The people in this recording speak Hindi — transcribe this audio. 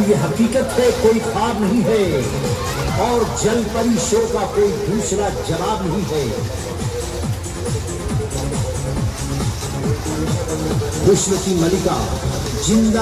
ये हकीकत है, कोई ख्वाब नहीं है और जल परी शो का कोई दूसरा जवाब नहीं है। विश्व की मलिका जिंदा